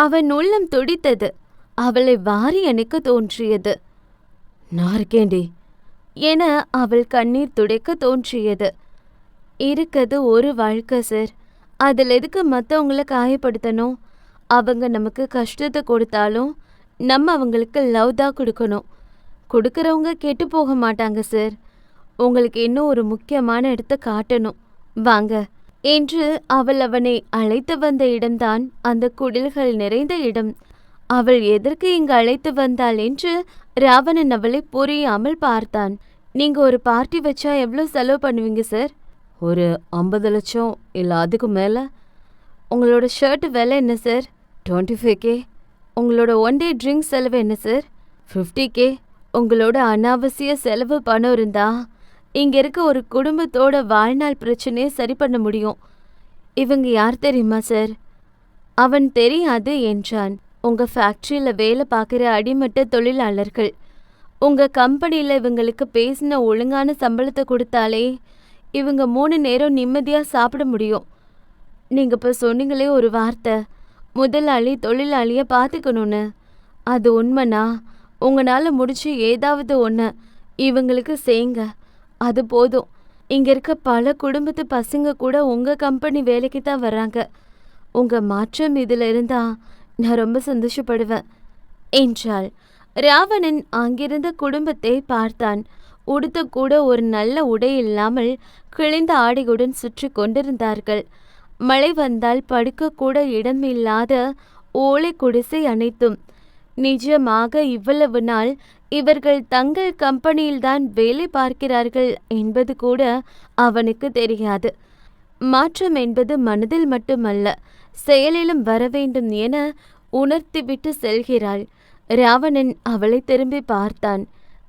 அவன் உள்ளம் துடித்தது. அவளை வாரி அணைக்க தோன்றியது. நான் இருக்கேண்டி என அவள் கண்ணீர் துடைக்க தோன்றியது. இருக்கது ஒரு வாழ்க்கை சார். அதில் எதுக்கு மற்றவங்கள காயப்படுத்தணும்? அவங்க நமக்கு கஷ்டத்தை கொடுத்தாலும் நம்ம அவங்களுக்கு லவ் தான் கொடுக்கணும். கொடுக்கறவங்க கெட்டு போக மாட்டாங்க சார். உங்களுக்கு இன்னும் ஒரு முக்கியமான இடத்த காட்டணும், வாங்க என்று அவள் அவனை அழைத்து வந்த இடம்தான் அந்த குடில்கள் நிறைந்த இடம். அவள் எதற்கு இங்கு அழைத்து வந்தாள் என்று ராவணன் அவளை புரியாமல் பார்த்தான். நீங்க ஒரு பார்ட்டி வச்சா எவ்வளோ செலவு பண்ணுவீங்க சார்? ஒரு 50 லட்சம் இல்லை அதுக்கு மேலே. உங்களோட ஷர்ட் விலை என்ன சார்? 25K. உங்களோட ஒன் டே ட்ரிங்க் செலவு என்ன சார்? 50K. உங்களோட அனாவசிய செலவு பணம் இருந்தா இங்க இருக்க ஒரு குடும்பத்தோட வாழ்நாள் பிரச்சனையை சரி பண்ண முடியும். இவங்க யார் தெரியுமா சார்? அவன் தெரியாது என்றான். உங்க ஃபேக்டரியில வேலை பார்க்குற அடிமட்ட தொழிலாளர்கள். உங்க கம்பெனியில் இவங்களுக்கு பேசின ஒழுங்கான சம்பளத்தை கொடுத்தாலே இவங்க 3 நேரம் நிம்மதியா சாப்பிட முடியும். நீங்க இப்ப சொன்னீங்களே ஒரு வார்த்தை, முதலாளி தொழிலாளிய பார்த்துக்கணும்னு. அது உண்மைனா உங்களால முடிச்சு ஏதாவது ஒன்று இவங்களுக்கு செய்யுங்க, அது போதும். இங்க இருக்க பல குடும்பத்து பசங்க கூட உங்க கம்பெனி வேலைக்கு தான் வர்றாங்க. உங்க மாற்றம் இதுல இருந்தா நான் ரொம்ப சந்தோஷப்படுவேன் என்றாள். ராவணன் அங்கிருந்த குடும்பத்தை பார்த்தான். உடுத்த கூட ஒரு நல்ல உடை இல்லாமல் கிழிந்த ஆடையுடன் சுற்றி கொண்டிருந்தார்கள். மழை வந்தால் படுக்க கூட இடமில்லாத ஓலை குடிசை அனைத்தும். நிஜமாக இவ்வளவு நாள் இவர்கள் தங்கள் கம்பெனியில்தான் வேலை பார்க்கிறார்கள் என்பது கூட அவனுக்கு தெரியாது. மாற்றம் என்பது மனதில் மட்டுமல்ல, செயலிலும் வரவேண்டும் என உணர்த்திவிட்டு செல்கிறாள். ராவணன் அவளை திரும்பி பார்த்தான்.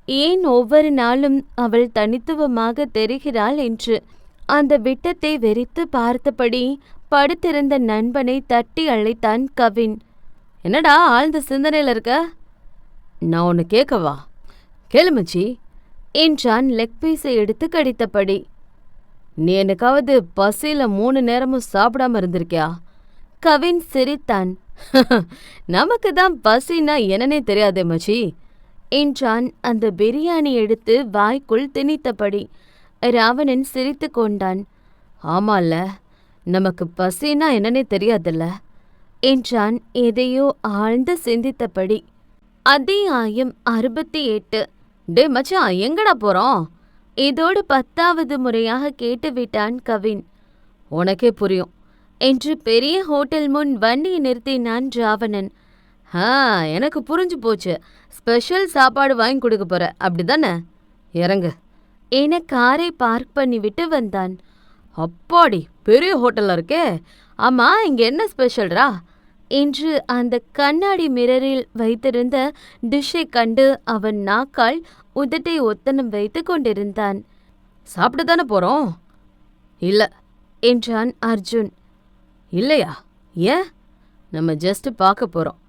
ஏன் ஒவ்வொரு நாளும் அவள் தனித்துவமாக தெரிகிறாள் என்று. அந்த விட்டத்தை வெறித்து பார்த்தபடி படுத்திருந்த நண்பனை தட்டி அழைத்தான் கவின். என்னடா ஆழ்ந்த சிந்தனையில் இருக்க? நான் ஒன்று கேட்கவா? கேளுமச்சி என்றான் லெக் பீஸை எடுத்து கடித்தபடி. நீ எனக்காவது பசியில் 3 நேரமும் சாப்பிடாம இருந்திருக்கியா? கவின் சிரித்தான். நமக்கு தான் பசினா என்னன்னே தெரியாதே மச்சி என்றான் அந்த பிரியாணி எடுத்து வாய்க்குள் திணித்தபடி. ராவணன் சிரித்து கொண்டான். ஆமால்ல, நமக்கு பசினா என்னன்னே தெரியாதுல்ல என்றான் எதையோ ஆழ்ந்து சிந்தித்தபடி. அத்தியாயம் 68. டே மச்சான், எங்கடா போறோம்? இதோடு 10வது முறையாக கேட்டுவிட்டான் கவின். உனக்கே புரியும் என்று பெரிய ஹோட்டல் முன் வண்டியை நிறுத்தினான் ராவணன். எனக்கு புரிஞ்சு போச்சு. ஸ்பெஷல் சாப்பாடு வாங்கி கொடுக்க போற, அப்படிதானே? இறங்கு என காரை பார்க் பண்ணிவிட்டு வந்தான். அப்பாடி, பெரிய ஹோட்டல்ல இருக்கே. ஆமா, இங்க என்ன ஸ்பெஷல்ரா என்று அந்த கண்ணாடி மிரரில் வைத்திருந்த டிஷ்ஷை கண்டு அவன் நாக்கால் உதட்டை ஒத்தனம் வைத்து கொண்டிருந்தான். சாப்பிட்டு தானே போறோம். இல்ல என்றான் அர்ஜுன். இல்லையா? ஏன்? நம்ம ஜஸ்ட் பார்க்க போறோம்.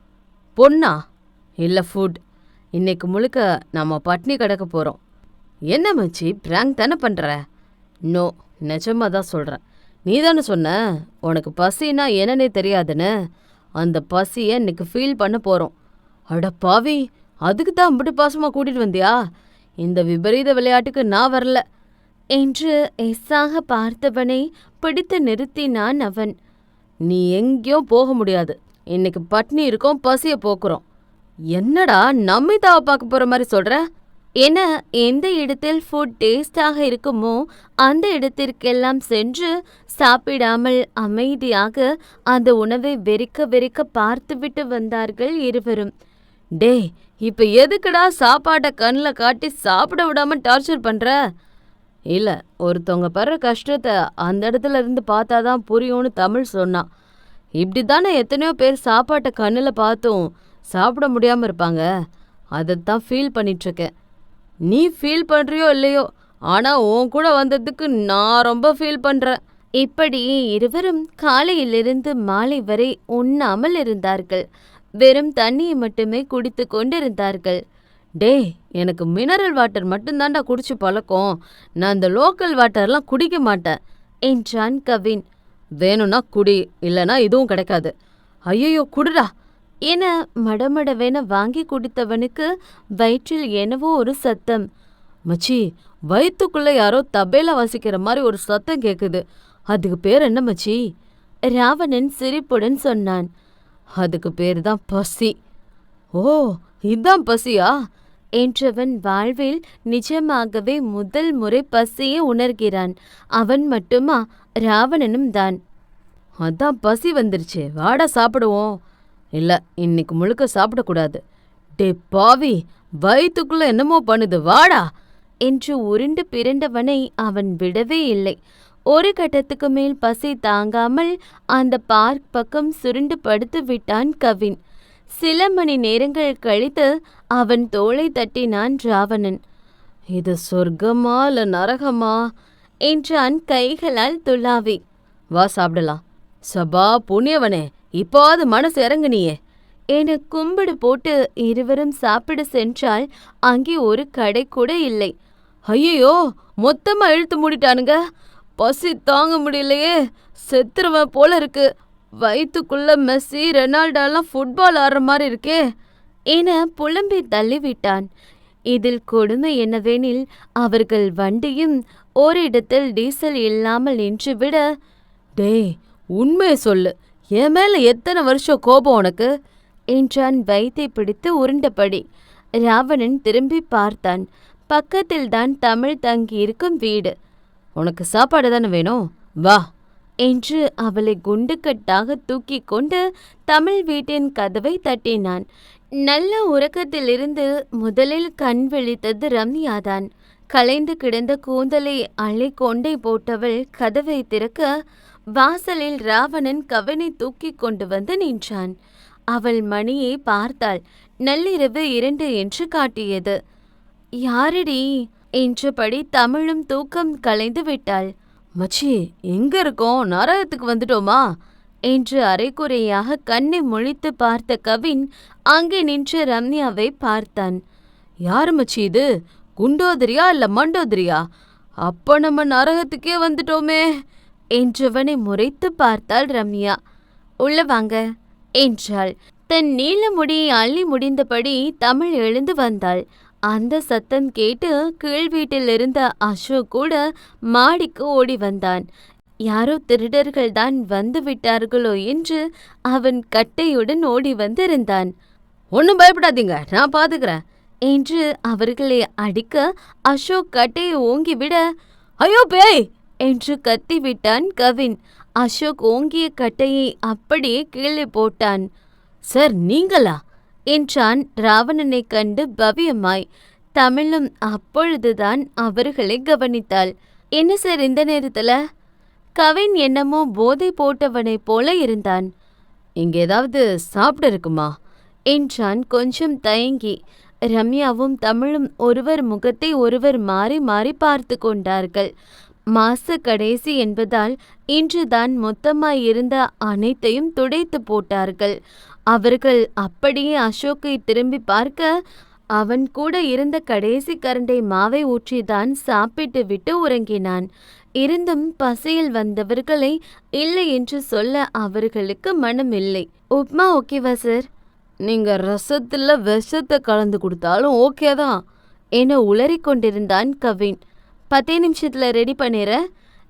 பொண்ணா? இல்லை, ஃபுட். இன்னைக்கு முழுக்க நம்ம பட்னி கிடக்க போகிறோம். என்ன மச்சி, பிராங்க் தானே பண்ணுற? நோ, நிஜமாக தான் சொல்கிறேன். நீ தானே சொன்ன உனக்கு பசினா என்னன்னே தெரியாதுன்னு. அந்த பசியை இன்னைக்கு ஃபீல் பண்ண போகிறோம். அட பாவி, அதுக்கு தான் அம்பிட்டு பாசமாக கூட்டிகிட்டு வந்தியா? இந்த விபரீத விளையாட்டுக்கு நான் வரல என்று எஸ்ஸாக பார்த்தவனை பிடித்து நிறுத்தினான் அவன். நீ எங்கேயும் போக முடியாது. இன்னைக்கு பட்னி இருக்கோம், பசியை போக்குறோம். என்னடா நமிதாவை பார்க்க போற மாதிரி சொல்ற? என எந்த இடத்தில் ஃபுட் டேஸ்டாக இருக்குமோ அந்த இடத்திற்கெல்லாம் சென்று சாப்பிடாமல் அமைதியாக அந்த உணவை வெறிக்க வெறிக்க பார்த்துவிட்டு வந்தார்கள் இருவரும். டே, இப்ப எதுக்குடா சாப்பாட்டை கண்ணில் காட்டி சாப்பிட விடாம டார்ச்சர் பண்ற? இல்ல, ஒருத்தவங்க படுற கஷ்டத்தை அந்த இடத்துல இருந்து பார்த்தாதான் புரியும்னு தமிழ் சொன்னான். இப்படி தானே எத்தனையோ பேர் சாப்பாட்டை கண்ணில் பார்த்தும் சாப்பிட முடியாமல் இருப்பாங்க. அதைத்தான் ஃபீல் பண்ணிட்டுருக்கேன். நீ ஃபீல் பண்ணுறியோ இல்லையோ, ஆனால் உன் கூட வந்ததுக்கு நான் ரொம்ப ஃபீல் பண்ணுறேன். இப்படி இருவரும் காலையிலிருந்து மாலை வரை உண்ணாமல் இருந்தார்கள். வெறும் தண்ணியை மட்டுமே குடித்து கொண்டிருந்தார்கள். டே, எனக்கு மினரல் வாட்டர் மட்டும்தான்டா குடிச்சு பழக்கம். நான் இந்த லோக்கல் வாட்டர்லாம் குடிக்க மாட்டேன் என்றான் கவின். வேணும்னா குடி, இல்லைனா இதுவும் கிடைக்காது. ஐயோ, குடுடா என மடமடவென வாங்கி குடித்தவனுக்கு வயிற்றில் என்னவோ ஒரு சத்தம். மச்சி, வயிற்றுக்குள்ள யாரோ தபேலா வாசிக்கிற மாதிரி ஒரு சத்தம் கேக்குது. அதுக்கு பேர் என்ன மச்சி? ராவணன் சிரிப்புடன் சொன்னான். அதுக்கு பேர் தான் பசி. ஓ, இதான் பசியா? என்றவன் வாழ்வில் நிஜமாகவே முதல் முறை பசியை உணர்கிறான். அவன் மட்டுமா? ராவணனும் தான். அதான் பசி வந்துருச்சு, வாடா சாப்பிடுவோம். இல்ல, இன்னைக்கு முழுக்க சாப்பிடக்கூடாது. டே பாவி, வயிற்றுக்குள்ள என்னமோ பண்ணுது, வாடா என்று உருண்டு பிறண்டவனை அவன் விடவே இல்லை. ஒரு கட்டத்துக்கு மேல் பசி தாங்காமல் அந்த பார்க் பக்கம் சுருண்டு படுத்து விட்டான் கவின். சில மணி நேரங்கள் கழித்து அவன் தோளை தட்டினான் ராவணன். இது சொர்க்கமா இல்ல நரகமா என்றான் கைகளால் துளாவி. வா சாப்பிடலாம். சபா புண்ணியவனே, இப்போது மனசு இறங்குனியே என கும்பிடு போட்டு இருவரும் சாப்பிட சென்றால் அங்கே ஒரு கடை கூட இல்லை. ஐயோ, மொத்தமா இழுத்து மூடிட்டானுங்க. பசி தாங்க முடியலையே, செத்துருவன் போல இருக்கு. வயிற்றுக்குள்ள மெஸ்ஸி ரெனால்டாலாம் ஃபுட்பால் ஆடுற மாதிரி இருக்கே என புலம்பி தள்ளிவிட்டான். இதில் கொடுமை என்னவெனில் அவர்கள் வண்டியும் ஓரிடத்தில் டீசல் இல்லாமல் நின்றுவிட. டேய், உண்மையை சொல்லு, என் மேல எத்தனை வருஷம் கோபம் உனக்கு? என்றான் வயித்தை பிடித்து உருண்டபடி. ராவணன் திரும்பி பார்த்தான். பக்கத்தில்தான் தமிழ் தங்கியிருக்கும் வீடு. உனக்கு சாப்பாடு தானே வேணும், வா என்று அவளை குண்டுக்கட்டாக தூக்கி கொண்டு தமிழ் வீட்டின் கதவை தட்டினான். நல்ல உறக்கத்திலிருந்து முதலில் கண் விழித்தது ரம்யாதான். கலைந்து கிடந்த கூந்தலை அள்ளி கொண்டை போட்டவள் கதவை திறக்க வாசலில் ராவணன் கவினை தூக்கி கொண்டு வந்து நின்றான். அவள் மணியை பார்த்தாள். நள்ளிரவு 2 என்று காட்டியது. யாரடி என்றபடி தமிழும் தூக்கம் கலைந்து விட்டாள். மச்சி, எங்க இருக்கோம்? நரகத்துக்கு வந்துட்டோமா என்று அரைக்குறையாக கண்ணை முழித்து பார்த்த கவின் அங்கே நின்ற ரம்யாவை பார்த்தான். யாரு மச்சி இது? குண்டோதரியா இல்ல மண்டோதரியா? அப்ப நம்ம நரகத்துக்கே வந்துட்டோமே என்றவனை முறைத்து பார்த்தாள் ரம்யா. உள்ள வாங்க என்றாள். தன் நீல முடியை அள்ளி முடிந்தபடி தமிழ் எழுந்து வந்தாள். அந்த சத்தம் கேட்டு கீழ் வீட்டில் இருந்த அசோக் கூட மாடிக்கு ஓடி வந்தான். யாரோ திருடர்கள்தான் வந்து விட்டார்களோ என்று அவன் கட்டையுடன் ஓடி வந்திருந்தான். ஒன்னும் பயப்படாதீங்க, நான் பாத்துக்கிறேன் என்று அவர்களை அடிக்க அசோக் கட்டையை ஓங்கிவிட, ஐயோ பேய் என்று கத்திவிட்டான் கவின். அசோக் ஓங்கிய கட்டையை அப்படியே கீழே போட்டான். சார், நீங்களா என்றான் ராவணனை கண்டு பவ்யமாய். தமிழும் அப்பொழுதுதான் அவர்களை கவனித்தாள். என்ன சார் இந்த நேரத்துல? கவின் என்னமோ போதை போட்டவனைப் போல இருந்தான். இங்க ஏதாவது சாப்பிட இருக்குமா என்றான் கொஞ்சம் தயங்கி. ரம்யாவும் தமிழும் ஒருவர் முகத்தை ஒருவர் மாறி மாறி பார்த்து கொண்டார்கள். மாச கடைசி என்பதால் இன்றுதான் மொத்தமாயிருந்த அனைத்தையும் துடைத்து போட்டார்கள். அவர்கள் அப்படியே அசோக்கை திரும்பி பார்க்க அவன் கூட இருந்த கடைசி கரண்டை மாவை ஊற்றிதான் சாப்பிட்டு விட்டு உறங்கினான். இருந்தும் பசியில் வந்தவர்களை இல்லை என்று சொல்ல அவர்களுக்கு மனமில்லை. உப்மா ஓகேவா சார்? நீங்க ரசத்துல விஷத்தை கலந்து கொடுத்தாலும் ஓகே தான் என உளறிக் கொண்டிருந்தான் கவின். 10 நிமிஷத்துல ரெடி பண்ணிற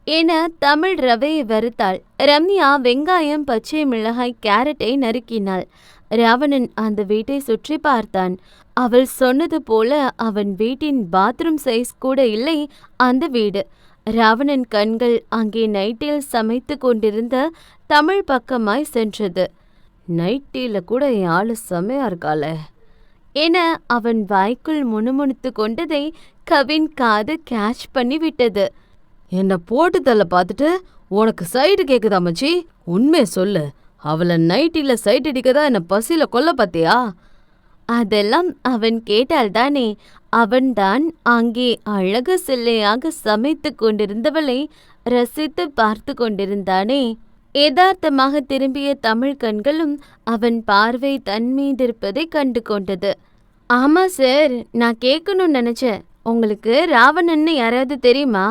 என தமிழ் ரவையை வறுத்தாள். ரம்யா வெங்காயம், பச்சை மிளகாய், கேரட்டை நறுக்கினாள். ராவணன் அந்த வீட்டை சுற்றி பார்த்தான். அவள் சொன்னது போல அவன் வீட்டின் பாத்ரூம் சைஸ் கூட இல்லை அந்த வீடு. ராவணன் கண்கள் அங்கே நைட்டில் சமைத்து கொண்டிருந்த தமிழ் பக்கமாய் சென்றது. நைட்டில கூட என் ஆளு செமையா இருக்காள என அவன் வாய்க்குள் முணுமுணுத்து கொண்டதை கவின் காது கேட்ச் பண்ணி விட்டது. என்ன போட்டு தள்ள பார்த்துட்டு உனக்கு சைடு கேக்குதா மச்சி? உண்மையை சொல்லு, அவளை நைட்டில சைட் அடிக்கதா என்ன பசியில கொல்ல பார்த்தியா? அதெல்லாம் அவன் கேட்டால்தானே. அவன்தான் அங்கே அழகு சில்லையாக சமைத்து கொண்டிருந்தவளை ரசித்து பார்த்து கொண்டிருந்தானே. யதார்த்தமாக திரும்பிய தமிழ் கண்களும் அவன் பார்வை தன் மீதிருப்பதை கண்டு கொண்டது. ஆமா சார், நான் கேட்கணும்னு நினைச்சேன். உங்களுக்கு ராவணன்னு யாராவது தெரியுமா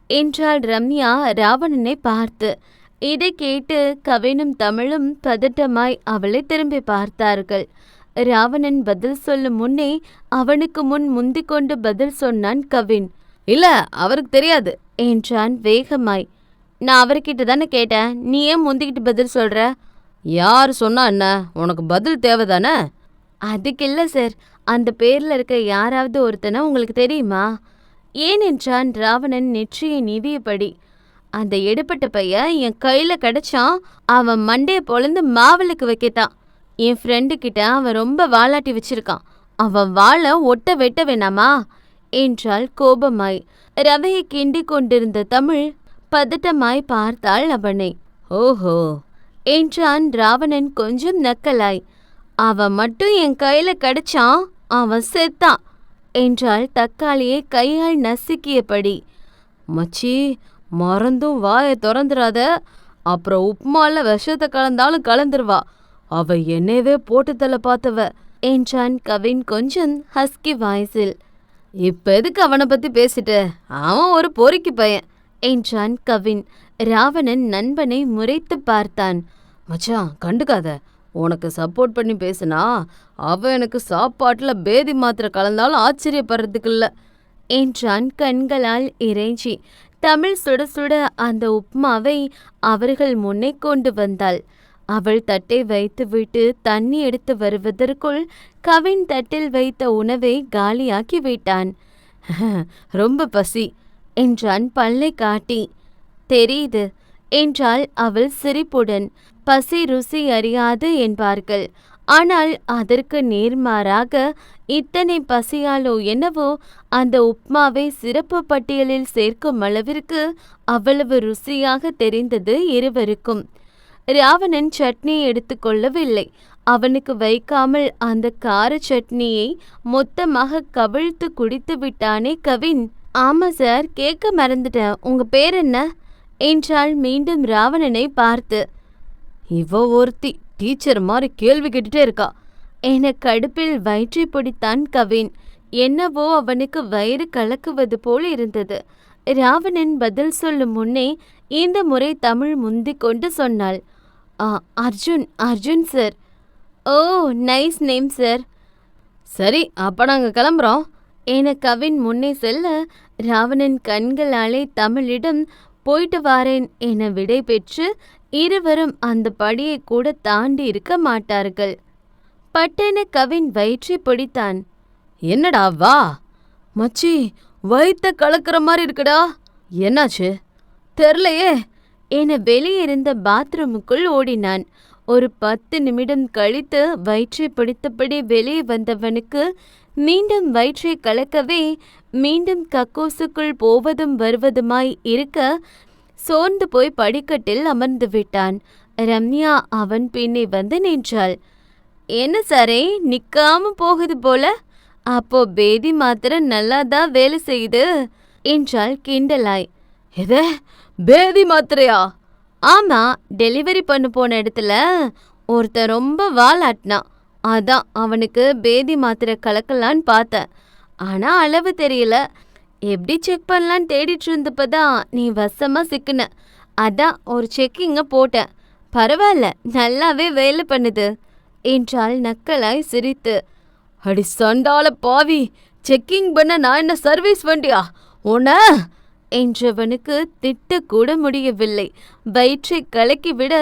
என்றாள் ரம்யா ராவணனை பார்த்து. இதை கேட்டு கவினும் தமிழும் பதட்டமாய் அவளை திரும்பி பார்த்தார்கள். ராவணன் பதில் சொல்லும் முன்னே அவனுக்கு முந்திக் கொண்டு பதில் சொன்னான் கவின். இல்ல, அவருக்கு தெரியாது என்றான் வேகமாய். நான் அவர்கிட்ட தானே கேட்டேன், நீ ஏன் முந்திக்கிட்டு பதில் சொல்ற? யார் சொன்னா என்ன, உனக்கு பதில் தேவைதானே? அதுக்கு இல்ல சார், அந்த பேர்ல இருக்க யாராவது ஒருத்தனை உங்களுக்கு தெரியுமா? ஏன் என்றான் ராவணன் நெற்றியை நீவியபடி. அந்த எடுபட்ட பையன் என் கையில கிடைச்சான், அவன் மண்டைய பொழந்து மாவளுக்கு வைக்கத்தான். என் ஃப்ரெண்டு கிட்ட அவன் ரொம்ப வாலாட்டி வச்சிருக்கான், அவன் வாழை ஒட்ட வெட்ட வேணாமா என்றாள் கோபமாய். ரவையை கிண்டி கொண்டிருந்த தமிழ் பதட்டமாய் பார்த்தாள் அவனை. ஓஹோ என்றான் ராவணன் கொஞ்சம் நக்கலாய். அவன் மட்டும் என் கையில கிடைச்சான், அவன் செத்தான் என்றாள் தக்காளியை கையால் நசுக்கியபடி. மச்சி, மறந்தும் வாயை திறந்துடாத, அப்புறம் உப்புமால விஷத்தை கலந்தாலும் கலந்துருவா. அவ என்னவே போட்டு தள்ள பார்த்தவ என்றான் கவின் கொஞ்சம் ஹஸ்கி வாய்ஸில். இப்ப எதுக்கு அவனை பத்தி பேசிட்டு, அவன் ஒரு பொறுக்கி பையன் என்றான் கவின். ராவணன் நண்பனை முறைத்து பார்த்தான். மச்சான் கண்டுக்காத, உனக்கு சப்போர்ட் பண்ணி பேசுனா அவ எனக்கு சாப்பாட்டுல பேதி மாத்திரை கலந்தாலும் ஆச்சரியப்படுறதுக்கு இல்ல என்றான் கண்களால் இறைஞ்சி. தமிழ் சுட சுட அந்த உப்மாவை அவர்கள் முன்னே கொண்டு வந்தாள். அவள் தட்டை வைத்துவிட்டு தண்ணி எடுத்து வருவதற்குள் கவின் தட்டில் வைத்த உணவை காலியாக்கி விட்டான். ரொம்ப பசி என்றான் பல்லை காட்டி. தெரியுது என்றாள் அவள் சிரிப்புடன். பசி ருசி அறியாது என்பார்கள், ஆனால் அதற்கு நேர்மாறாக இத்தனை பசியாலோ என்னவோ அந்த உப்மாவை சிறப்பு பட்டியலில் சேர்க்கும் அளவிற்கு அவ்வளவு ருசியாக தெரிந்தது இருவருக்கும். ராவணன் சட்னியை எடுத்துக்கொள்ளவில்லை. அவனுக்கு வைக்காமல் அந்த கார சட்னியை மொத்தமாக கவிழ்த்து குடித்து விட்டானே கவின். ஆமா சார், கேட்க மறந்துட்டேன், உங்க பேர் என்ன என்றாள் மீண்டும் ராவணனை பார்த்து. இவ ஒருத்தி டீச்சர் மாதிரி கேள்வி கேட்டுட்டே இருக்கா என கடுப்பில் வயிற்றை பிடித்தான் கவின். என்னவோ அவனுக்கு வயிறு கலக்குவது போல் இருந்தது. ராவணன் பதில் சொல்லும் முன்னே இந்த முறை தமிழ் முந்திக் கொண்டு சொன்னாள். அர்ஜுன், அர்ஜுன் சார். ஓ, நைஸ் நேம் சார். சரி, அப்ப நாங்க கிளம்புறோம் என கவின் முன்னே செல்ல ராவணன் கண்களாலே தமிழிடம் போயிட்டு வாரேன் என விடை பெற்று இருவரும் அந்த படியை கூட தாண்டி இருக்க மாட்டார்கள். பட்டென கவின் வயிற்றை பிடித்தான். என்னடா வா. மச்சி, வயித்த கலக்கிற மாதிரி இருக்குடா. என்னாச்சு தெரியலையே என வெளியிருந்த பாத்ரூமுக்குள் ஓடினான். ஒரு 10 நிமிடம் கழித்து வயிற்றை பிடித்தபடி வெளியே வந்தவனுக்கு மீண்டும் வயிற்றை கலக்கவே மீண்டும் கக்கூசுக்குள் போவதும் வருவதுமாய் இருக்க சோர்ந்து போய் படிக்கட்டில் அமர்ந்து விட்டான். ரம்யா அவன் பின்னே வந்து நின்றாள். என்ன சாரே, நிக்காம போகுது போல, அப்போ பேதி மாத்திரை நல்லாதான் வேலை செய்யுது என்றாள் கிண்டலாய். எது, பேதி மாத்திரையா? ஆமா, டெலிவரி பண்ண போன இடத்துல ஒருத்தன் ரொம்ப வாலாட்டினான், அதான் அவனுக்கு பேதி மாத்திரை கலக்கலான்னு பார்த்தேன். ஆனா அளவு தெரியல. எப்படி செக் பண்ணலான்னு தேடிட்டு இருந்தப்பதான் நீ வசமா சிக்குன. அதான் ஒரு செக்கிங்க போட்டேன். பரவாயில்ல, நல்லாவே வேலை பண்ணுது என்றாள் நக்கலாய் சிரித்து. அடி சண்டால பாவி, செக்கிங் பண்ண நான் என்ன சர்வீஸ் வண்டியா உன்ன என்றவனுக்கு திட்டக்கூட முடியவில்லை. வயிற்றை கலக்கிவிட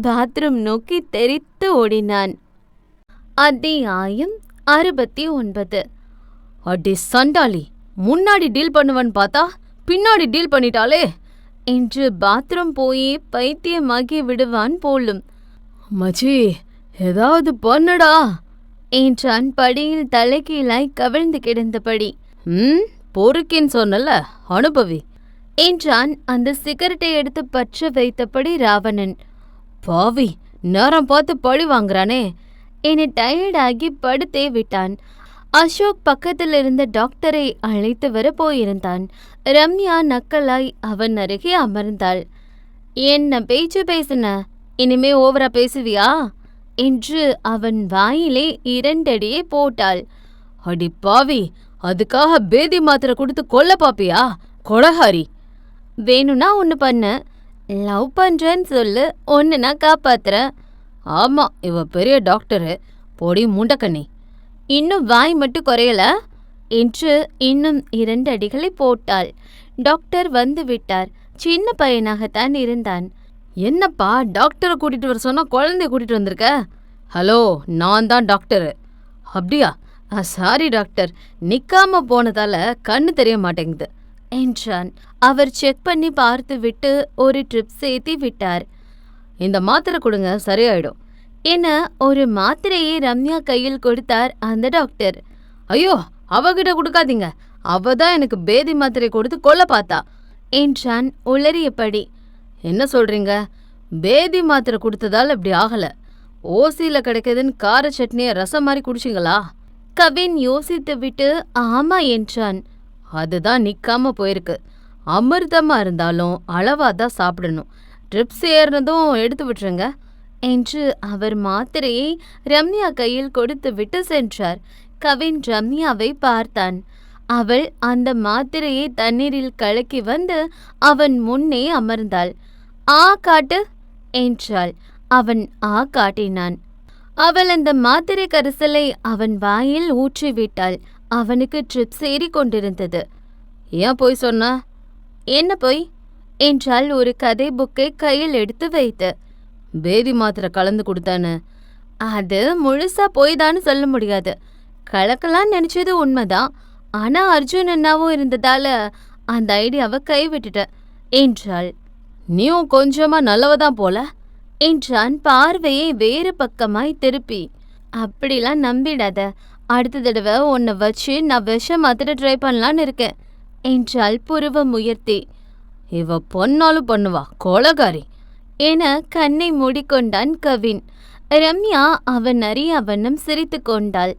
பாத்ரூம் நோக்கி தெரித்து ஓடினான். அத்தியாயம் 69. அடி சண்டாளி, முன்னாடி டீல் பண்ணுவன்னு பார்த்தா பின்னாடி டீல் பண்ணிட்டாளே என்று பாத்ரூம் போய் பைத்தியமாகி விடுவான் போலும். மச்சி, ஏதாவது பண்ணடா என்றான் படியில் தலைகீழாய் கவிழ்ந்து கிடந்தபடி. பொறுக்கின்னு சொன்னல, அனுபவி என்றான் அந்த சிகரெட்டை எடுத்து பற்ற வைத்தபடி ராவணன். பாவி, நேரம் பார்த்து பழி வாங்குறானே என்னை டயர்டாகி படுத்தே விட்டான். அசோக் பக்கத்தில் இருந்த டாக்டரை அழைத்து வர போயிருந்தான். ரம்யா நக்கலாய் அவன் அருகே அமர்ந்தாள். என்ன பேச்சு பேசுன, இனிமே ஓவரா பேசுவியா என்று அவன் வாயிலே 2 அடியே போட்டாள். அடி பாவி, அதுக்காக பேதி மாத்திரை கொடுத்து கொல்ல பாப்பியா கொலகாரி? வேணும்னா ஒன்று பண்ண, லவ் பண்றேன்னு சொல்லு, ஒன்னு நான் காப்பாத்துறேன். ஆமா, இவ பெரிய டாக்டரு. போடி முண்டக்கண்ணி. இன்னும் வாய் மட்டும் குறையல என்று இன்னும் 2 அடிகளை போட்டாள். டாக்டர் வந்து விட்டார். சின்ன பையனாகத்தான் இருந்தான். என்னப்பா டாக்டரை கூட்டிட்டு வர சொன்னா குழந்தைய கூட்டிட்டு வந்திருக்க? ஹலோ, நான் தான் டாக்டரு. அப்படியா? சாரி டாக்டர், நிக்காம போனதால கண்ணு தெரிய மாட்டேங்குது என்றான். அவர் செக் பண்ணி பார்த்து விட்டு ஒரு ட்ரிப் சேர்த்தி விட்டார். இந்த மாத்திரை கொடுங்க, சரியாயிடும் என ஒரு மாத்திரையை ரம்யா கையில் கொடுத்தார் அந்த டாக்டர். ஐயோ, அவகிட்ட கொடுக்காதீங்க, அவ தான் எனக்கு பேதி மாத்திரை கொடுத்து கொல்ல பார்த்தா என்றான் உளறியபடி. என்ன சொல்றீங்க? பேதி மாத்திரை கொடுத்ததால இப்படி ஆகல. ஓசியில கிடைக்குதுன்னு கார சட்னியை ரசம் மாதிரி குடிச்சிங்களா? கவின் யோசித்து விட்டு ஆமா என்றான். அதுதான் நிக்காம போயிருக்கு. அமிர்தமா இருந்தாலும் அளவா தான் சாப்பிடணும். ட்ரிப்ஸ் ஏறினதும் எடுத்து விட்டுருங்க என்று அவர் மாத்திரையை ரம்யா கையில் கொடுத்து விட்டு சென்றார். கவின் ரம்யாவை பார்த்தான். அவள் அந்த மாத்திரையை தண்ணீரில் கலக்கி வந்து அவன் முன்னே அமர்ந்தாள். ஆ காட்டு என்றாள். அவன் ஆ காட்டினான். அவள் அந்த மாத்திரை கரிசலை அவன் வாயில் ஊற்றிவிட்டாள். அவனுக்கு ட்ரிப்ஸ் ஏறி கொண்டிருந்தது. ஏன் போய் சொன்ன? என்ன போய் என்றால் ஒரு கதை புக்கை கையில் எடுத்து வைத்து. பேதி மாத்திரை கலந்து கொடுத்தானு. அது முழுசா போய்தான்னு சொல்ல முடியாது. கலக்கலான்னு நினைச்சது உண்மைதான். ஆனா அர்ஜுன் அண்ணாவும் இருந்ததால அந்த ஐடியாவை கைவிட்டுட்ட என்றாள். நீயும் கொஞ்சமா நல்லவதான் போல என்றான் பார்வையை வேறு பக்கமாய் திருப்பி. அப்படிலாம் நம்பிடாத. அடுத்த தடவை உன்னை வச்சு நான் விஷம் மாத்திர ட்ரை பண்ணலான்னு இருக்கேன் என்றாள் புருவம் உயர்த்தி. இவ பொன்னாலும் பண்ணுவா, கொலகாரி என கண்ணை மூடிக்கொண்டான் கவின். ரம்யா அவன் அறிய வண்ணம் சிரித்து கொண்டாள்.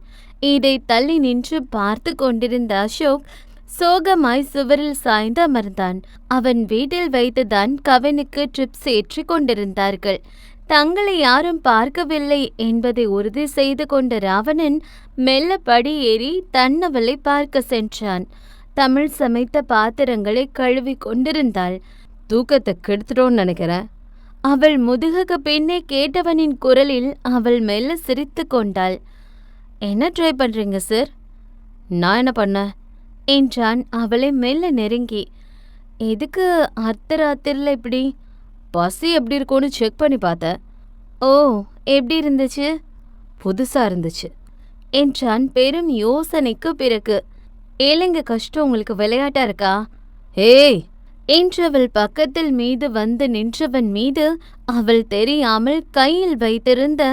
இதை தள்ளி நின்று பார்த்து கொண்டிருந்த அசோக் சோகமாய் சுவரில் சாய்ந்து அமர்ந்தான். அவன் வீட்டில் வைத்துதான் கவினுக்கு ட்ரிப்ஸ் ஏற்றி கொண்டிருந்தார்கள். தங்களை யாரும் பார்க்கவில்லை என்பதை உறுதி செய்து கொண்ட ராவணன் மெல்ல படி ஏறி தன்னவளை பார்க்க சென்றான். தமிழ் சமைத்த பாத்திரங்களை கழுவி கொண்டிருந்தாள். தூக்கத்தை கெடுத்துட்டோன்னு நினைக்கிறேன். அவள் முதுகுக்கு பின்னே கேட்டவனின் குரலில் அவள் மெல்ல சிரித்து கொண்டாள். என்ன ட்ரை பண்றீங்க சார்? நான் என்ன பண்ண என்றான் அவளை மெல்ல நெருங்கி. எதுக்கு அர்த்தராத்திரில இப்படி? பசி எப்படி இருக்கும்னு செக் பண்ணி பார்த்தேன். ஓ, எப்படி இருந்துச்சு? புதுசா இருந்துச்சு என்றான் பெரும் யோசனைக்கு பிறகு. ஏழைங்க கஷ்டம் உங்களுக்கு விளையாட்டா இருக்கா? ஏய் என்றவள் பக்கத்தில் மீது வந்து நின்றவன் மீது அவள் தெரியாமல் கையில் வைத்திருந்த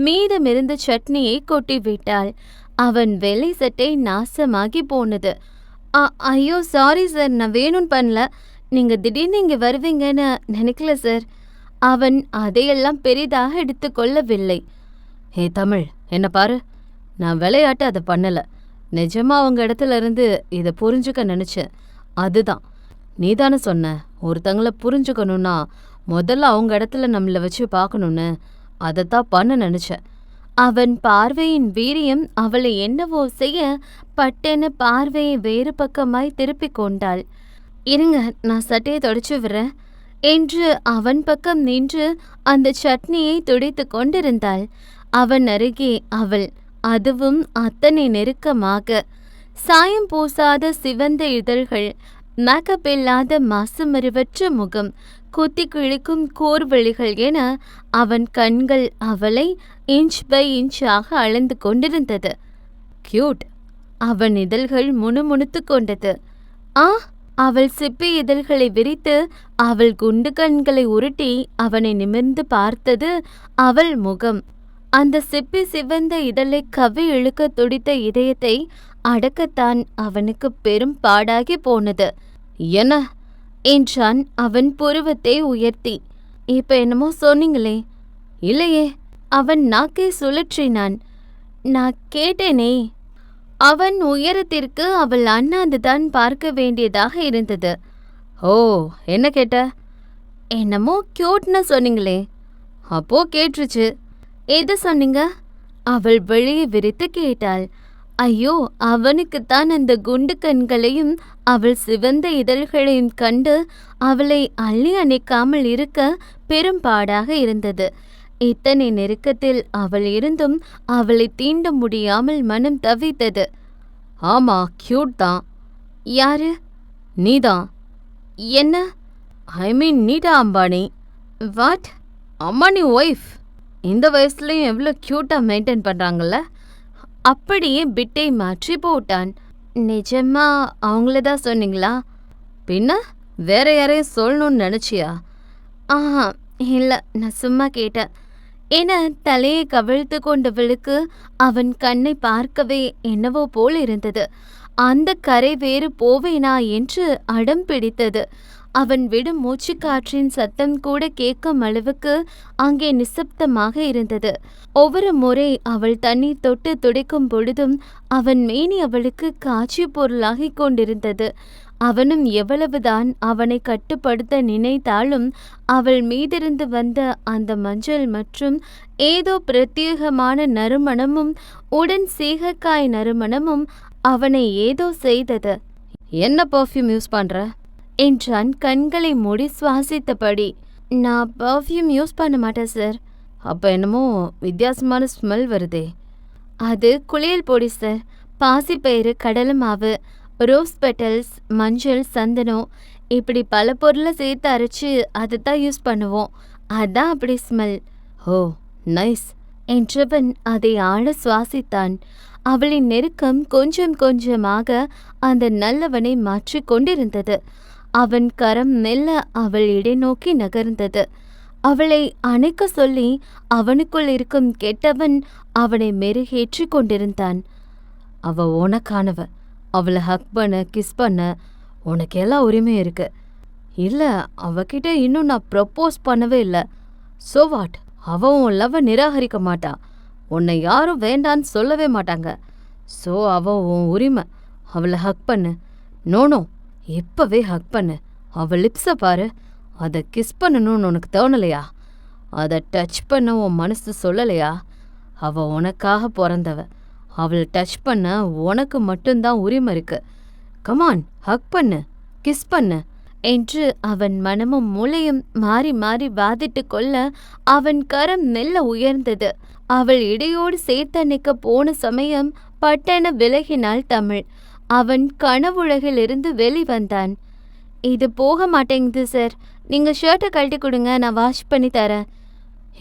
மீதமிருந்த சட்னியை கொட்டிவிட்டாள். அவன் வெள்ளை சட்டை நாசமாகி போனது. ஐயோ சாரி சார், நான் வேணும்னு பண்ணல. நீங்க திடீர்னு இங்க வருவீங்கன்னு நினைக்கல சார். அவன் அதையெல்லாம் பெரிதாக எடுத்துக்கொள்ளவில்லை. ஹே தமிழ், என்ன பாரு, நான் விளையாட்டு அதை பண்ணல. நிஜமா அவங்க இடத்துல இருந்து இதை புரிஞ்சுக்க நினைச்சேன். அதுதான் நீதானே சொன்ன, ஒருத்தங்களை புரிஞ்சுக்கணும்னா முதல்ல அவங்க இடத்துல நம்மளை வச்சு பார்க்கணுன்னு. அதைத்தான் பண்ண நினைச்சேன். அவன் பார்வையின் வீரியம் அவளை என்னவோ செய்ய பட்டென பார்வையை வேறு பக்கமாய் திருப்பிக் கொண்டாள். இருங்க, நான் சட்டையை தொடச்சு விடுறேன் என்று அவன் பக்கம் நின்று அந்த சட்னியை துடைத்து கொண்டிருந்தாள். அவன் அருகே அவள், அதுவும் அத்தனை நெருக்கமாக. சாயம் பூசாத சிவந்த இதழ்கள், மேக்கப் இல்லாத மாசுமறிவற்ற முகம், குத்தி கிழிக்கும் கோர்வெளிகள் என அவன் கண்கள் அவளை இன்ச் பை இன்ச்சாக அளந்து கொண்டிருந்தது. கியூட். அவன் இதழ்கள் முணுமுணுத்து கொண்டது. ஆ, அவள் சிப்பி இதழ்களை விரித்து அவள் குண்டு கண்களை உருட்டி அவனை நிமிர்ந்து பார்த்தது அவள் முகம். அந்த சிப்பி சிவந்த இதழை கவ்வி இழுக்க துடித்த இதயத்தை அடக்கத்தான் அவனுக்கு பெரும் பாடாகி போனது. என்ன என்றான் அவன் புருவத்தை உயர்த்தி. இப்ப என்னமோ சொன்னீங்களே? இல்லையே. அவன் நாக்கை சுழற்றினான். நான் கேட்டேனே. அவன் உயரத்திற்கு அவள் அண்ணாந்துதான் பார்க்க வேண்டியதாக இருந்தது. ஓ, என்ன கேட்ட? என்னமோ கியூட்னு சொன்னீங்களே? அப்போ கேட்டுருச்சு. எது சொன்னீங்க? அவள் வெளியே விரித்து கேட்டாள். ஐயோ, அவனுக்குத்தான் அந்த குண்டு கண்களையும் அவள் சிவந்த இதழ்களையும் கண்டு அவளை அள்ளி அணைக்காமல் இருக்க பெரும்பாடாக இருந்தது. இத்தனை நெருக்கத்தில் அவள் இருந்தும் அவளை தீண்ட முடியாமல் மனம் தவித்தது. ஆமா, கியூட் தான். யாரு? நீதான். என்ன? ஐ மீன் நீதா அம்பானி. வாட்? அம்பானி ஒய்ஃப். இந்த வயசுலயும் எவ்வளோ கியூட்டா மெயின்டைன் பண்றாங்கல்ல. அப்படியே பிட்டை மாற்றி போட்டான். நிஜமா அவங்களதான் சொன்னீங்களா? பின்ன வேற யாரையும் சொல்லணும்னு நினைச்சியா? ஆஹா, இல்ல, நான் சும்மா கேட்டேன். என தலையை கவிழ்த்து கொண்டவளுக்கு அவன் கண்ணை பார்க்கவே என்னவோ போல் இருந்தது. அந்த கரை வேறு போவேனா என்று அடம் பிடித்தது. அவன் விடும் மூச்சுக்காற்றின் சத்தம் கூட கேட்கும் அளவுக்கு அங்கே நிசப்தமாக இருந்தது. ஒவ்வொரு முறை அவள் தண்ணீர் தொட்டு துடைக்கும் பொழுதும் அவன் மேனி அவளுக்கு காட்சி பொருளாகிக் கொண்டிருந்தது. அவனும் எவ்வளவுதான் அவனை கட்டுப்படுத்த நினைத்தாலும் அவள் மீதிருந்து வந்த அந்த மஞ்சள் மற்றும் ஏதோ பிரத்யேகமான நறுமணமும் உடன் சீகக்காய் நறுமணமும் அவனை ஏதோ செய்தது. என்ன பர்ஃப்யூம் யூஸ் பண்ற என்றான் கண்களை மூடி சுவாசித்தபடி. நான் பர்ஃப்யூம் யூஸ் பண்ண மாட்டேன் சார். அப்போ என்னமோ வித்தியாசமான ஸ்மெல் வருதே. அது குளியல் பொடி சார். பாசிப்பயிறு, கடலை மாவு, ரோஸ் பெட்டல்ஸ், மஞ்சள், சந்தனம், இப்படி பல பொருளை சேர்த்து அரைச்சு அதை தான் யூஸ் பண்ணுவோம். அதான் அப்படி ஸ்மெல். ஓ, நைஸ் என்றவன் அதை ஆழ சுவாசித்தான். அவளின் நெருக்கம் கொஞ்சம் கொஞ்சமாக அந்த நல்லவனை மாற்றிக் கொண்டிருந்தது. அவன் கரம் மெல்ல அவள் இடை நோக்கி நகர்ந்தது. அவளை அணைக்க சொல்லி அவனுக்குள் இருக்கும் கெட்டவன் அவனை மெருகேற்றி கொண்டிருந்தான். அவ உனக்கானவ. அவளை ஹக் பண்ண, கிஸ் பண்ண உனக்கு எல்லா உரிமையும் இருக்கு. இல்லை, அவகிட்ட இன்னும் நான் ப்ரப்போஸ் பண்ணவே இல்லை. So what? அவ உன் லவ்வை நிராகரிக்க மாட்டா. உன்னை யாரும் வேண்டான்னு சொல்லவே மாட்டாங்க. ஸோ அவ உன் உரிமை. அவளை ஹக் பண்ணு. நோனோ, இப்பவே ஹக் பண்ணு. அவள் லிப்ஸை பாரு. அதை கிஸ் பண்ணணும்னு உனக்கு தோணலையா? அதை டச் பண்ண உன் மனசு சொல்லலையா? அவள் உனக்காக பிறந்தவ. அவளை டச் பண்ண உனக்கு மட்டும்தான் உரிமை இருக்கு. கமான், ஹக் பண்ணு, கிஸ் பண்ணு என்று அவன் மனமும் மூளையும் மாறி மாறி வாதிட்டு கொள்ள அவன் கரம் மெல்ல உயர்ந்தது. அவள் இடையோடு சேர்த்தணைக்க போன சமயம் பட்டென விலகினாள் தமிழ். அவன் கனவுலகிலிருந்து வெளிவந்தான். இது போக மாட்டேங்குது சார். நீங்க ஷர்ட்டை கழட்டி கொடுங்க, நான் வாஷ் பண்ணி தரேன்.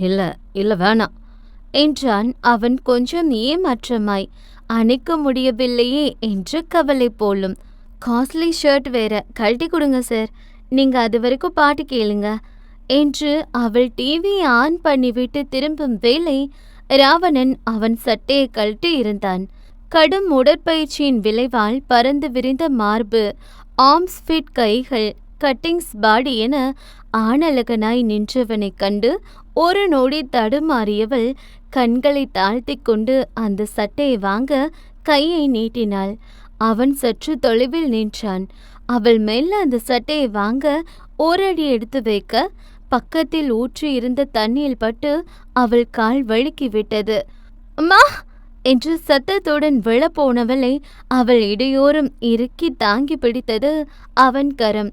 இல்லை இல்லை, வேணாம் என்றான் அவன் கொஞ்சம் ஏமாற்றமாய். அணைக்க முடியவில்லையே என்று கவலை போலும். காஸ்ட்லி ஷர்ட் வேற, கழட்டி கொடுங்க சார். நீங்க அது வரைக்கும் பாட்டு கேளுங்க என்று அவள் டிவியை ஆன் பண்ணிவிட்டு திரும்பும் வேளை ராவணன் அவன் சட்டையை கழட்டி இருந்தான். கடும் உடற்பயிற்சியின் விளைவால் பறந்து விரிந்த மார்பு, ஆர்ம்ஸ் ஃபிட் கைகள், கட்டிங்ஸ் பாடி என ஆணழகனாய் நின்றவனைக் கண்டு ஒரு நொடி தடுமாறியவள் கண்களை தாழ்த்தி கொண்டு அந்த சட்டையை வாங்க கையை நீட்டினாள். அவன் சற்று தொலைவில் நின்றான். அவள் மெல்ல அந்த சட்டையை வாங்க ஓரடி எடுத்து வைக்க பக்கத்தில் ஊற்றி இருந்த தண்ணீர் பட்டு அவள் கால் வழுக்கி விட்டது. அம்மா என்று சத்தத்துடன் விழப்போனவளை அவள் இடையோரம் இறுக்கி தாங்கி பிடித்தது அவன் கரம்.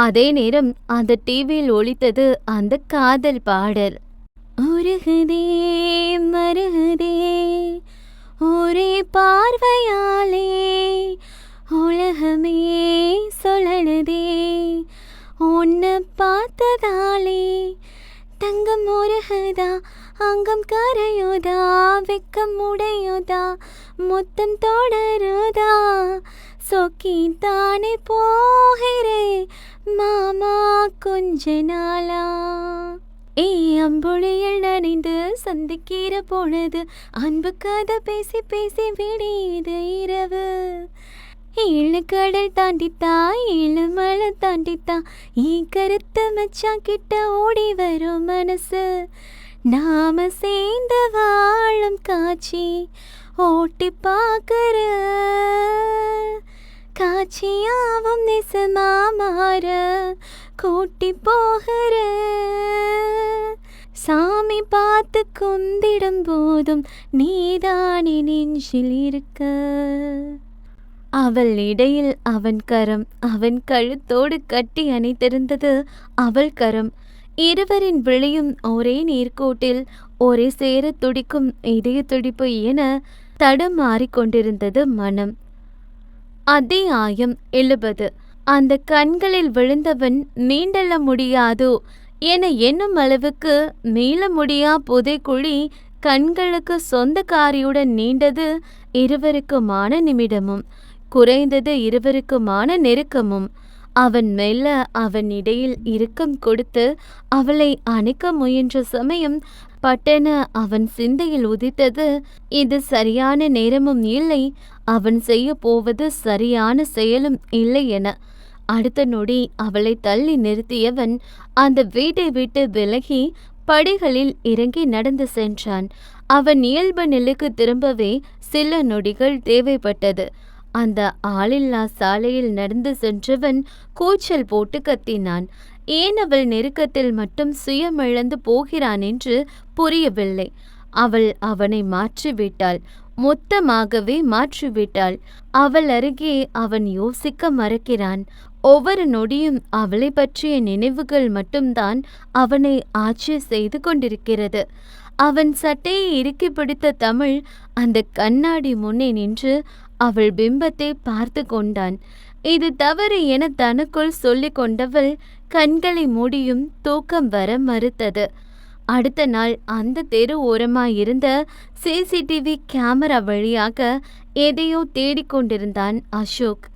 அதே நேரம் அந்த டிவியில் ஒலித்தது அந்த காதல் பாடல். உருகுதே மருகுதே ஒரே பார்வையாலே உலகமே சொல்லணுதே உன்னை பார்த்ததாலே தங்கம் உருகுதா அங்கம் கரையுதா வெக்கம் உடையுதா முத்தம் தொடருதா சொக்கி தானே போகிறே மாமா கொஞ்ச நாளா. அம்புழியில் நனைந்து சந்திக்கிற பொழுது அன்பு கதை பேசி பேசி விடியுது இரவு. ஏழு கடல் தாண்டித்தா ஏழு மலை தாண்டித்தா கருத்து மச்சான் கிட்ட ஓடி வரும் மனசு. நாம சேர்ந்து வாழும் காட்சி ஓட்டி பார்க்கிற காட்சியாவும் நெசமா மாற கூட்டி போகிற சாமி பார்த்து குந்திடும் போதும் நீதானே நெஞ்சில் இருக்க. அவள் இடையில் அவன் கரம், அவன் கழுத்தோடு கட்டி அணைத்திருந்தது அவள் கரம். இருவரின் விழியும் ஒரே நேர்கோட்டில் ஒரே சேர துடிக்கும் இதய துடிப்பு என தடுமாறிக் கொண்டிருந்தது மனம். அத்தியாயம் 70. அந்த கண்களில் விழுந்தவன் மீண்டெழ முடியாதோ என எண்ணும் அளவுக்கு மீள முடியா புதைக்குழி கண்களுக்கு சொந்தக்காரியுடன் நீண்டது. இருவருக்குமான நிமிடமும் குறைந்தது இருவருக்குமான நெருக்கமும். அவன் மெல்ல அவன் இடையில் இறுக்கம் கொடுத்து அவளை அணைக்க முயன்ற சமயம் பட்டென அவன் சிந்தையில் உதித்தது, இது சரியான நேரமும் இல்லை, அவன் செய்ய போவது சரியான செயலும் இல்லை என. அடுத்த நொடி அவளை தள்ளி நிறுத்தியவன் அந்த வீட்டை விட்டு விலகி படிகளில் இறங்கி நடந்து சென்றான். அவன் இயல்பு நிலைக்கு திரும்பவே சில நொடிகள் தேவைப்பட்டது. அந்த ஆளில்லா சாலையில் நடந்து சென்றவன் கூச்சல் போட்டு கத்தினான். ஏன் அவள் நெருக்கத்தில் மட்டும் சுயமிழந்து போகிறான் என்று புரியவில்லை. அவள் அவனை மாற்றிவிட்டாள், மொத்தமாகவே மாற்றிவிட்டாள். அவள் அருகே அவன் யோசிக்க மறக்கிறான். ஒவ்வொரு நொடியும் அவளை பற்றிய நினைவுகள் மட்டும்தான் அவனை ஆட்சி செய்து கொண்டிருக்கிறது. அவன் சட்டையை இறுக்கி பிடித்த தமிழ் அந்த கண்ணாடி முன்னே நின்று அவள் பிம்பத்தை பார்த்து கொண்டான். இது தவறு என தனக்குள் சொல்லிக் கொண்டவள் கண்களை மூடியும் தூக்கம் வர மறுத்தது. அடுத்த நாள் அந்த தெரு ஓரமாயிருந்த சிசிடிவி கேமரா வழியாக எதையோ தேடிக்கொண்டிருந்தான் அசோக்.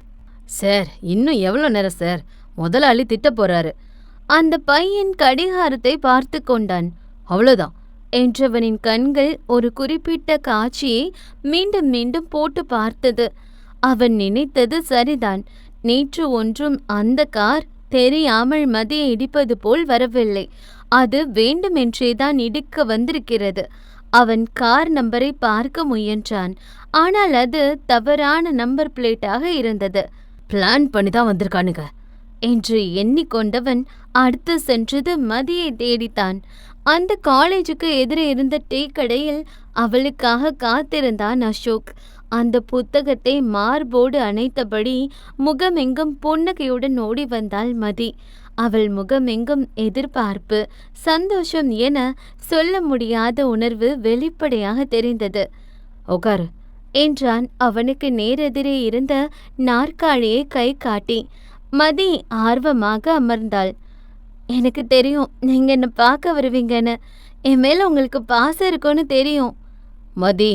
சார், இன்னும் எவ்வளோ நேரம் சார்? முதலாளி திட்ட போறாரு. அந்த பையன் கடிகாரத்தை பார்த்து கொண்டான். அவ்வளோதான் என்றவனின் கண்கள் ஒரு குறிப்பிட்ட காட்சியை மீண்டும் மீண்டும் போட்டு பார்த்தது. அவன் நினைத்தது சரிதான். நேற்று ஒன்றும் அந்த கார் தெரியாமல் மதியை இடிப்பது போல் வரவில்லை. அது வேண்டுமென்றேதான் இடிக்க வந்திருக்கிறது. அவன் கார் நம்பரை பார்க்க முயன்றான். ஆனால் அது தவறான நம்பர் பிளேட்டாக இருந்தது. பிளான் பண்ணி தான் வந்திருக்கானுங்க என்று எண்ணிக்கொண்டவன் அடுத்து சென்றது மதியை தேடித்தான். அந்த காலேஜுக்கு எதிரே இருந்த டீ கடையில் அவளுக்காக காத்திருந்தான் அசோக். அந்த புத்தகத்தை மார்போடு அணைத்தபடி முகமெங்கும் புன்னகையுடன் ஓடி வந்தாள் மதி. அவள் முகமெங்கும் எதிர்பார்ப்பு, சந்தோஷம் என சொல்ல முடியாத உணர்வு வெளிப்படையாக தெரிந்தது. உட்காரு என்றான் அவனுக்கு நேரெதிரே இருந்த நாற்காலியை கை காட்டி. மதி ஆர்வமாக அமர்ந்தாள். எனக்கு தெரியும் நீங்க என்ன பார்க்க வருவீங்கன்னு. என் மேல உங்களுக்கு பாசம் இருக்குன்னு தெரியும். மதி,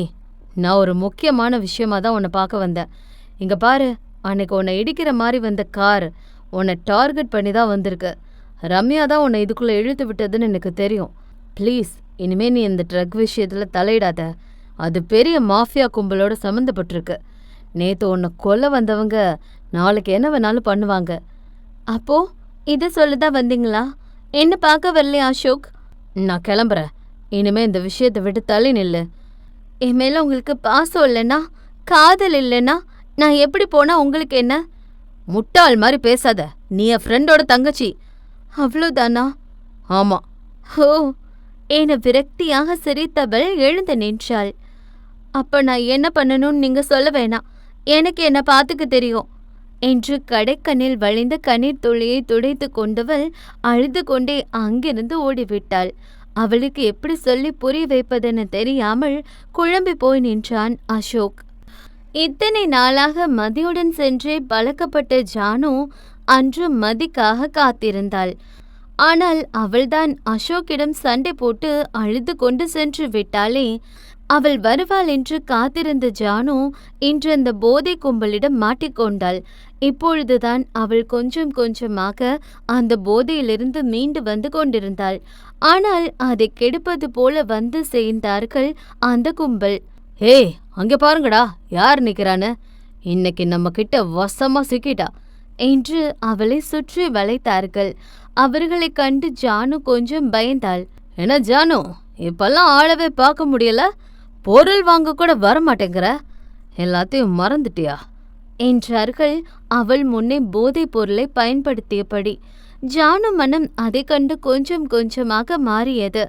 நான் ஒரு முக்கியமான விஷயமா தான் உன்னை பார்க்க வந்தேன். இங்க பாரு, அன்னைக்கு உன்னை இடிக்கிற மாதிரி வந்த கார் உன்னை டார்கெட் பண்ணி தான் வந்திருக்கு. ரம்யா தான் உன்னை இதுக்குள்ளே இழுத்து விட்டதுன்னு எனக்கு தெரியும். ப்ளீஸ், இனிமே நீ இந்த ட்ரக் விஷயத்தில் தலையிடாத. அது பெரிய மாஃபியா கும்பலோட சம்மந்தப்பட்டிருக்கு. நேற்று உன்னை கொல்ல வந்தவங்க நாளைக்கு என்ன வேணாலும் பண்ணுவாங்க. அப்போ இதை சொல்லதான் வந்தீங்களா? என்ன பார்க்க வரலையா அசோக்? நான் கிளம்புறேன். இனிமே இந்த விஷயத்தை விட்டு தள்ளி நில்லு. என் மேல உங்களுக்கு பாசம் இல்லைன்னா, காதல் இல்லைன்னா நான் எப்படி போனா உங்களுக்கு என்ன? முட்டாள் மாதிரி பேசாத. நீ என் ஃப்ரெண்டோட தங்கச்சி. அவ்வளோதானா? ஆமாம். ஓ என விரக்தியாக சிரித்தவள் எழுந்து நின்றாள். அப்ப நான் என்ன பண்ணணும்னு நீங்க சொல்ல வேணாம், எனக்கு என்ன பார்த்துக்க தெரியும் என்று கடைக்கண்ணில் வழிந்த கண்ணீர் துளியை துடைத்து கொண்டவள் அழுது கொண்டே அங்கிருந்து ஓடிவிட்டாள். அவளுக்கு எப்படி சொல்லி புரிய வைப்பதென தெரியாமல் குழம்பி போய் நின்றான் அசோக். இத்தனை நாளாக மதியுடன் சென்றே பழக்கப்பட்ட ஜானு அன்று மதிக்காக காத்திருந்தாள். ஆனால் அவள்தான் அசோக்கிடம் சண்டை போட்டு அழுது கொண்டு சென்று விட்டாளே. அவள் வருவாள் என்று காத்திருந்த ஜானு இன்று அந்த போதை கும்பலிடம் மாட்டிக்கொண்டாள். இப்பொழுதுதான் அவள் கொஞ்சம் கொஞ்சமாக அந்த போதையிலிருந்து மீண்டு வந்து கொண்டிருந்தாள். ஆனால் அதை கெடுப்பது போல வந்து சேர்ந்தார்கள் அந்த கும்பல். ஏய், அங்கே பாருங்கடா, யார் நிற்கிறான்னு. இன்னைக்கு நம்ம கிட்ட வசமா சிக்கிட்டா என்று அவளை சுற்றி வளைத்தார்கள். அவர்களை கண்டு ஜானு கொஞ்சம் பயந்தாள். என்ன ஜானு, இப்பெல்லாம் ஆளவே பார்க்க முடியல, பொருள் வாங்க கூட வரமாட்டேங்கிற, எல்லாத்தையும் மறந்துட்டியா என்றார்கள் அவள் முன்னே போதைப் பொருளை பயன்படுத்தியபடி. ஜானு மனம் அதை கண்டு கொஞ்சம் கொஞ்சமாக மாறியது.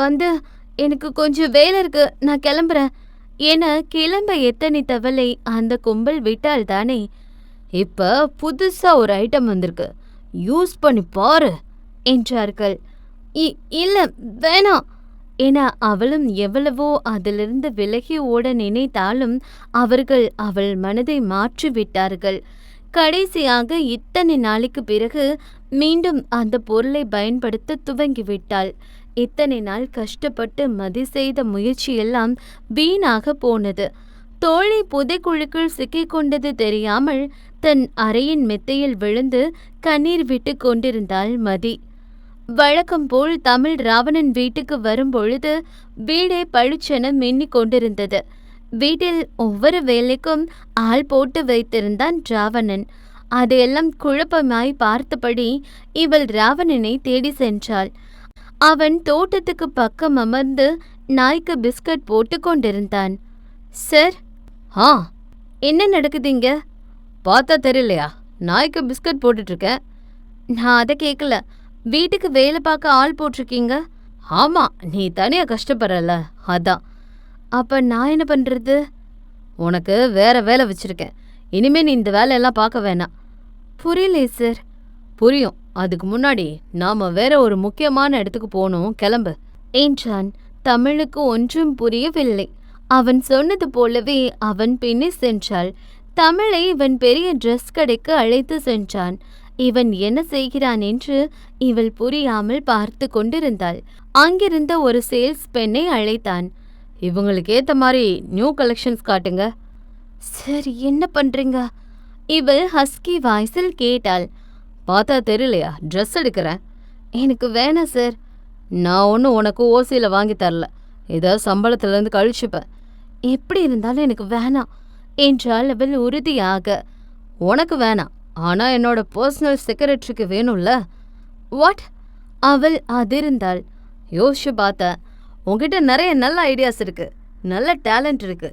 வந்து எனக்கு கொஞ்சம் வேலை இருக்கு, நான் கிளம்புறேன் என கிளம்ப எத்தனித்தவளை அந்த கும்பல் விட்டால் தானே. இப்ப புதுசா ஒரு ஐட்டம் வந்திருக்கு, யூஸ் பண்ணி பாரு என்றார்கள். இல்ல, வேணாம் என அவளும் எவ்வளவோ அதிலிருந்து விலகி ஓட நினைத்தாலும் அவர்கள் அவள் மனதை மாற்றி விட்டார்கள். கடைசியாக இத்தனை நாளைக்கு பிறகு மீண்டும் அந்த பொருளை பயன்படுத்த துவங்கிவிட்டாள். இத்தனை நாள் கஷ்டப்பட்டு மதி செய்த முயற்சியெல்லாம் வீணாக போனது. தோழி புதைக்குழுக்குள் சிக்கிக்கொண்டது தெரியாமல் தன் அறையின் மெத்தையில் விழுந்து கண்ணீர் விட்டு கொண்டிருந்தாள் மதி. வழக்கம் போல் தமிழ் ராவணன் வீட்டுக்கு வரும்பொழுது வீடே பளிச்சென மின்னிக் கொண்டிருந்தது. வீட்டில் ஒவ்வொரு வேலைக்கும் ஆள் போட்டு வைத்திருந்தான் ராவணன். அதையெல்லாம் குழப்பமாய் பார்த்தபடி இவள் ராவணனை தேடி சென்றாள். அவன் தோட்டத்துக்கு பக்கம் அமர்ந்து நாய்க்கு பிஸ்கட் போட்டு கொண்டிருந்தான். சார், ஆ என்ன நடக்குதுங்க? பார்த்தா தெரியலையா, நாய்க்கு பிஸ்கட் போட்டுட்டு இருக்கேன். நான் அதை கேட்கல. வீட்டுக்கு வேலை பார்க்க ஆள் போட்டிருக்கீங்க. ஆமா, நீ தனியா கஷ்டப்படுறல, அதான். அப்ப நான் என்ன பண்றது? உனக்கு வேற வேலை வச்சிருக்கேன், இனிமே நீ இந்த வேலையெல்லாம் பார்க்க வேணாம். புரியலே சார். புரியும், அதுக்கு முன்னாடி நாம வேற ஒரு முக்கியமான இடத்துக்கு போகணும், கிளம்பு என்றான். தமிழுக்கு ஒன்றும் புரியவில்லை. அவன் சொன்னது போலவே அவன் பின்னே சென்றாள். தமிழை இவன் பெரிய ட்ரெஸ் கடைக்கு அழைத்து சென்றான். இவன் என்ன செய்கிறான் என்று இவள் புரியாமல் பார்த்து கொண்டிருந்தாள். அங்கிருந்த ஒரு சேல்ஸ் பெண்ணை அழைத்தான். இவங்களுக்கு ஏத்த மாதிரி நியூ கலெக்ஷன்ஸ் காட்டுங்க. சரி, என்ன பண்றீங்க? இவள் ஹஸ்கி வாய்ஸில் கேட்டாள். பார்த்தா தெரியலையா, ட்ரெஸ் எடுக்கிறேன். எனக்கு வேணாம் சார். நான் ஒன்றும் உனக்கு ஓசியில் வாங்கி தரல, இதை சம்பளத்திலேருந்து கழிச்சுப்பேன். எப்படி இருந்தாலும் எனக்கு வேணாம் என்றாள் அவள் உறுதியாக. உனக்கு வேணாம், ஆனால் என்னோட பர்சனல் செக்ரட்டரிக்கு வேணும்ல. வாட்? அவள் அதிர்ந்தாள். யோசிச்சு பார்த்தேன், உங்ககிட்ட நிறைய நல்ல ஐடியாஸ் இருக்கு, நல்ல டேலண்ட் இருக்கு.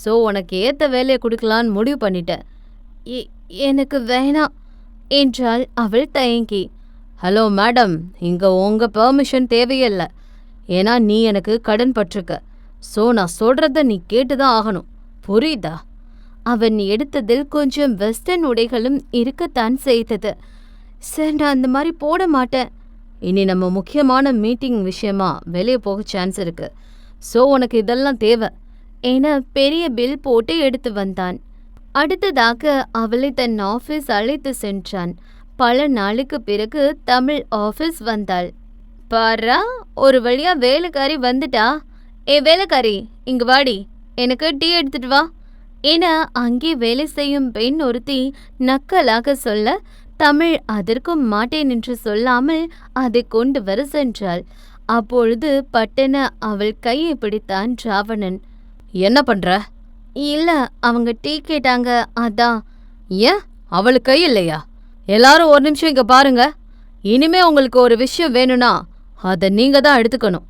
ஸோ உனக்கு ஏற்ற வேலையை கொடுக்கலான்னு முடிவு பண்ணிட்டேன். எனக்கு வேணாம் என்றாள் அவள் தயங்கி. ஹலோ மேடம், இங்கே உங்கள் பெர்மிஷன் தேவையில்லை, ஏன்னா நீ எனக்கு கடன் பட்டிருக்க. ஸோ நான் சொல்கிறத நீ கேட்டுதான் ஆகணும், புரியுதா? அவன் எடுத்ததில் கொஞ்சம் வெஸ்டர்ன் உடைகளும் இருக்கத்தான் செய்தது. சார், நான் அந்த மாதிரி போட மாட்டேன். இனி நம்ம முக்கியமான மீட்டிங் விஷயமா வெளியே போக சான்ஸ் இருக்கு. ஸோ உனக்கு இதெல்லாம் தேவை என பெரிய பில் போட்டு எடுத்து வந்தான். அடுத்ததாக அவளை தன் ஆஃபீஸ் அழைத்து சென்றான். பல நாளுக்கு பிறகு தமிழ் ஆஃபீஸ் வந்தாள். பாரா, ஒரு வழியா வேலைக்காரி வந்துட்டா. வேலைக்காரி, இங்கு வாடி, எனக்கு டீ எடுத்துட்டு வா என அங்கே வேலை செய்யும் பெண் ஒருத்தி நக்கலாக சொல்ல, தமிழ் அதற்கும் மாட்டேன் என்று சொல்லாமல் அதை கொண்டு வர சென்றாள். அப்பொழுது பட்டென அவள் கையை பிடித்தான் ராவணன். என்ன பண்ற? இல்ல, அவங்க டீ கேட்டாங்க, அதான். ஏன் அவளுக்கு கை இல்லையா? எல்லாரும் ஒரு நிமிஷம் இங்க பாருங்க. இனிமே உங்களுக்கு ஒரு விஷயம் வேணும்னா அதை நீங்க தான் எடுத்துக்கணும்.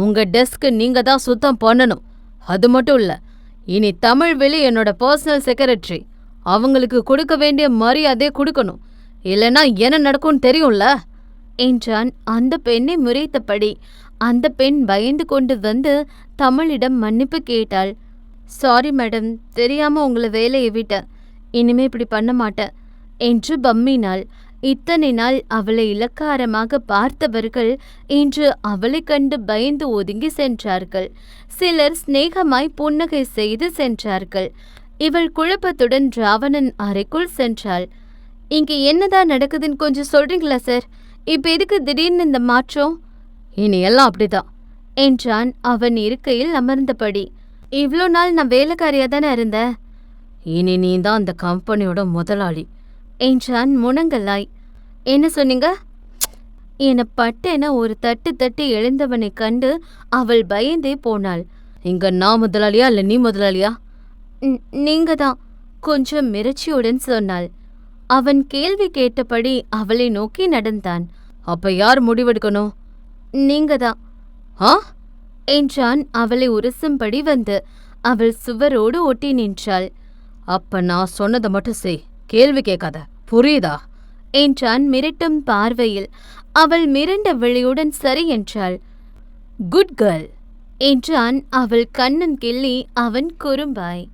உங்க டெஸ்க் நீங்க தான் சுத்தம் பண்ணணும். அது மட்டும் இல்ல, இனி தமிழ்வெளி என்னோட பர்சனல் செக்ரட்டரி, அவங்களுக்கு கொடுக்க வேண்டிய மரியாதையை கொடுக்கணும். இல்லைன்னா என்ன நடக்கும்னு தெரியும்ல என்றான் அந்த பெண்ணை முறைத்தபடி. அந்த பெண் பயந்து கொண்டு வந்து தமிழிடம் மன்னிப்பு கேட்டாள். சாரி மேடம், தெரியாம உங்களை வேலையை விட்டேன், இனிமே இப்படி பண்ண மாட்டேன் என்று பம்மினாள். இத்தனை நாள் அவளை இலக்காரமாக பார்த்தவர்கள் இன்று அவளை கண்டு பயந்து ஒதுங்கி சென்றார்கள். சிலர் சிநேகமாய் புன்னகை செய்து சென்றார்கள். இவள் குழப்பத்துடன் ராவணன் அறைக்குள் சென்றாள். இங்கே என்னதான் நடக்குதுன்னு கொஞ்சம் சொல்றீங்களா சார்? இப்ப எதுக்கு திடீர்னு இந்த மாற்றம்? இனி எல்லாம் அப்படிதான் என்றான் அவன் இருக்கையில் அமர்ந்தபடி. இவ்வளோ நாள் நான் வேலைக்காரியா தானே இருந்தேன். இனி நீ தான் அந்த கம்பெனியோட முதலாளி என்றான் முனங்கலாய். என்ன சொன்னீங்க? என பட்டென ஒரு தட்டு தட்டி எழுந்தவனை கண்டு அவள் பயந்தே போனாள். இங்க நான் முதலாளியா இல்ல நீ முதலாளியா? நீங்க தான், கொஞ்சம் மிரட்சியுடன் சொன்னாள். அவன் கேள்வி கேட்டபடி அவளை நோக்கி நடந்தான். அப்ப யார் முடிவெடுக்கணும்? நீங்க தான். ஆ என்றான் அவளை உரசும்படி வந்து. அவள் சுவரோடு ஒட்டி நின்றாள். அப்ப நான் சொன்னதை மட்டும் செய், கேள்வி கேட்காத, புரியுதா என்றான் மிரட்டும் பார்வையில். அவள் மிரண்ட விழியுடன் சரி என்றாள். குட் கேர்ள் என்றான் அவள் கண்ணன் கிள்ளி அவன் குறும்பாய்.